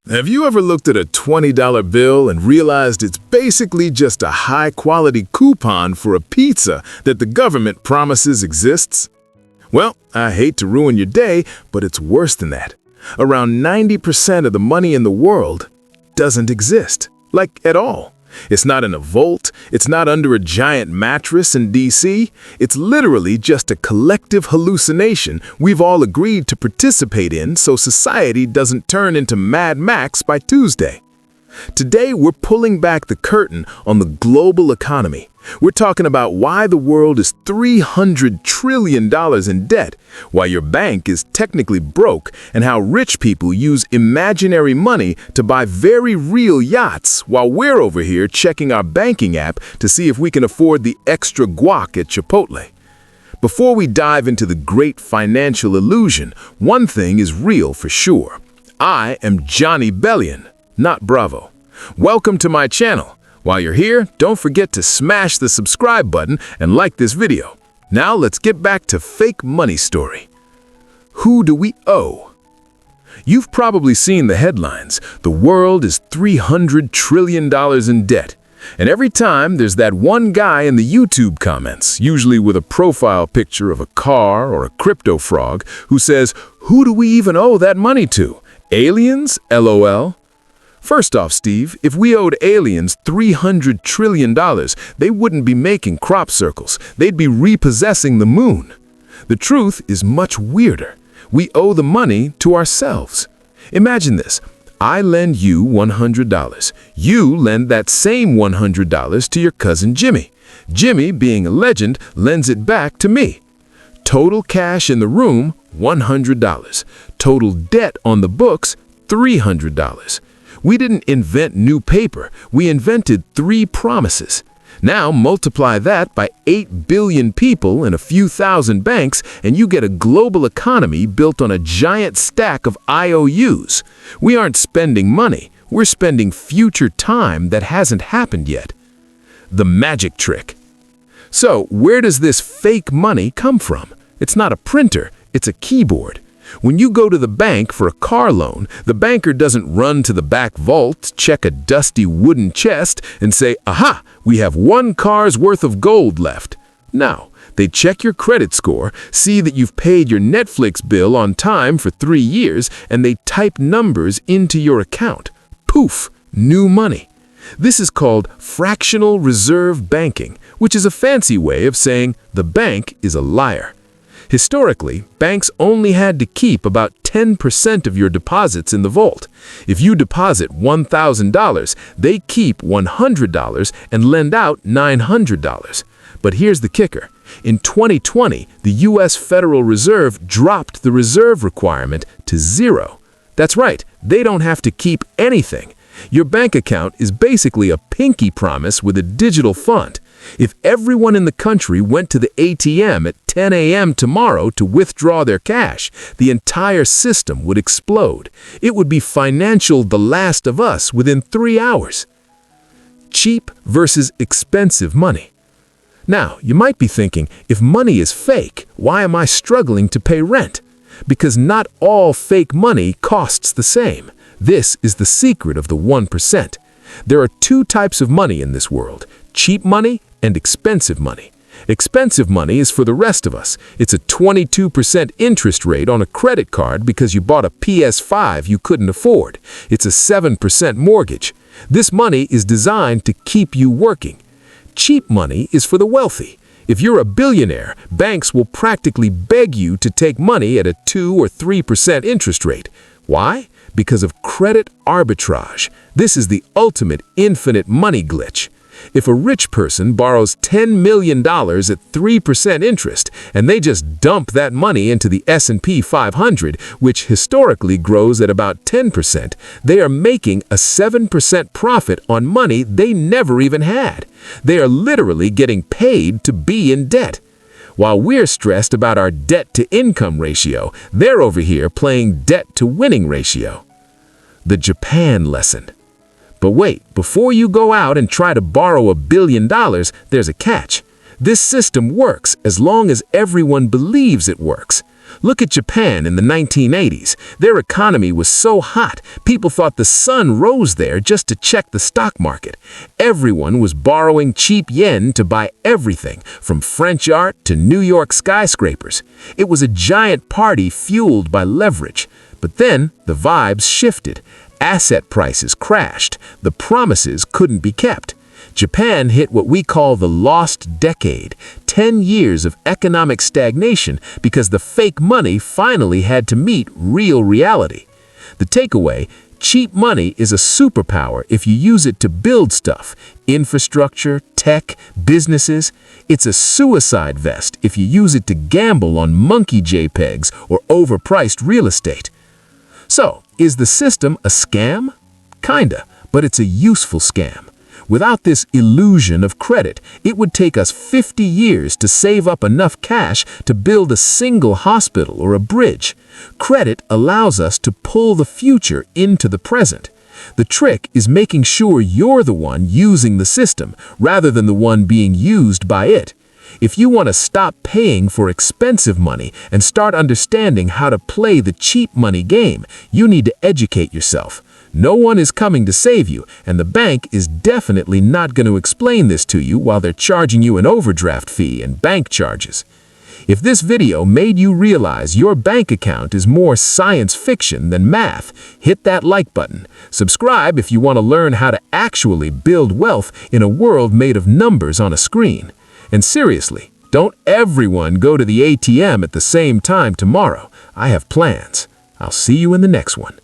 Have you ever looked at a $20 bill and realized it's basically just a high-quality coupon for a pizza that the government promises exists? Well, I hate to ruin your day, but it's worse than that. Around 90% of the money in the world doesn't exist, like at all. It's not in a vault, it's not under a giant mattress in DC. It's literally just a collective hallucination we've all agreed to participate in so society doesn't turn into Mad Max by Tuesday. Today, we're pulling back the curtain on the global economy. We're talking about why the world is $300 trillion in debt, why your bank is technically broke, and how rich people use imaginary money to buy very real yachts while we're over here checking our banking app to see if we can afford the extra guac at Chipotle. Before we dive into the great financial illusion, one thing is real for sure. I am Johnny Bellion, not Bravo. Welcome to my channel. While you're here, don't forget to smash the subscribe button and like this video. Now let's get back to fake money story. Who do we owe? You've probably seen the headlines. The world is $300 trillion in debt. And every time there's that one guy in the YouTube comments, usually with a profile picture of a car or a crypto frog, who says, "Who do we even owe that money to? Aliens? LOL." First off, Steve, if we owed aliens $300 trillion, they wouldn't be making crop circles. They'd be repossessing the moon. The truth is much weirder. We owe the money to ourselves. Imagine this. I lend you $100. You lend that same $100 to your cousin Jimmy. Jimmy, being a legend, lends it back to me. Total cash in the room, $100. Total debt on the books, $300. We didn't invent new paper. We invented 3 promises. Now multiply that by 8 billion people and a few thousand banks, and you get a global economy built on a giant stack of IOUs. We aren't spending money. We're spending future time that hasn't happened yet. The magic trick. So, where does this fake money come from? It's not a printer. It's a keyboard. When you go to the bank for a car loan, the banker doesn't run to the back vault, check a dusty wooden chest, and say, "Aha, we have 1 car's worth of gold left." No, they check your credit score, see that you've paid your Netflix bill on time for 3 years, and they type numbers into your account. Poof, new money. This is called fractional reserve banking, which is a fancy way of saying the bank is a liar. Historically, banks only had to keep about 10% of your deposits in the vault. If you deposit $1,000, they keep $100 and lend out $900. But here's the kicker. In 2020, the U.S. Federal Reserve dropped the reserve requirement to 0. That's right, they don't have to keep anything. Your bank account is basically a pinky promise with a digital font. If everyone in the country went to the ATM at 10 a.m. tomorrow to withdraw their cash, the entire system would explode. It would be financial The Last of Us within 3 hours. Cheap versus expensive money. Now, you might be thinking, if money is fake, why am I struggling to pay rent? Because not all fake money costs the same. This is the secret of the 1%. There are 2 types of money in this world: cheap money and expensive money. Expensive money is for the rest of us. It's a 22% interest rate on a credit card because you bought a PS5 you couldn't afford. It's a 7% mortgage. This money is designed to keep you working. Cheap money is for the wealthy. If you're a billionaire, banks will practically beg you to take money at a 2 or 3% interest rate. Why? Because of credit arbitrage. This is the ultimate infinite money glitch. If a rich person borrows $10 million at 3% interest, and they just dump that money into the S&P 500, which historically grows at about 10%, they are making a 7% profit on money they never even had. They are literally getting paid to be in debt. While we're stressed about our debt-to-income ratio, they're over here playing debt-to-winning ratio. The Japan lesson. But wait, before you go out and try to borrow $1 billion, there's a catch. This system works as long as everyone believes it works. Look at Japan in the 1980s. Their economy was so hot, people thought the sun rose there just to check the stock market. Everyone was borrowing cheap yen to buy everything, from French art to New York skyscrapers. It was a giant party fueled by leverage. But then the vibes shifted. Asset prices crashed. The promises couldn't be kept. Japan hit what we call the lost decade, 10 years of economic stagnation because the fake money finally had to meet real reality. The takeaway: cheap money is a superpower if you use it to build stuff, infrastructure, tech, businesses. It's a suicide vest if you use it to gamble on monkey JPEGs or overpriced real estate. So, is the system a scam? Kinda, but it's a useful scam. Without this illusion of credit, it would take us 50 years to save up enough cash to build a single hospital or a bridge. Credit allows us to pull the future into the present. The trick is making sure you're the one using the system rather than the one being used by it. If you want to stop paying for expensive money and start understanding how to play the cheap money game, you need to educate yourself. No one is coming to save you, and the bank is definitely not going to explain this to you while they're charging you an overdraft fee and bank charges. If this video made you realize your bank account is more science fiction than math, hit that like button. Subscribe if you want to learn how to actually build wealth in a world made of numbers on a screen. And seriously, don't everyone go to the ATM at the same time tomorrow. I have plans. I'll see you in the next one.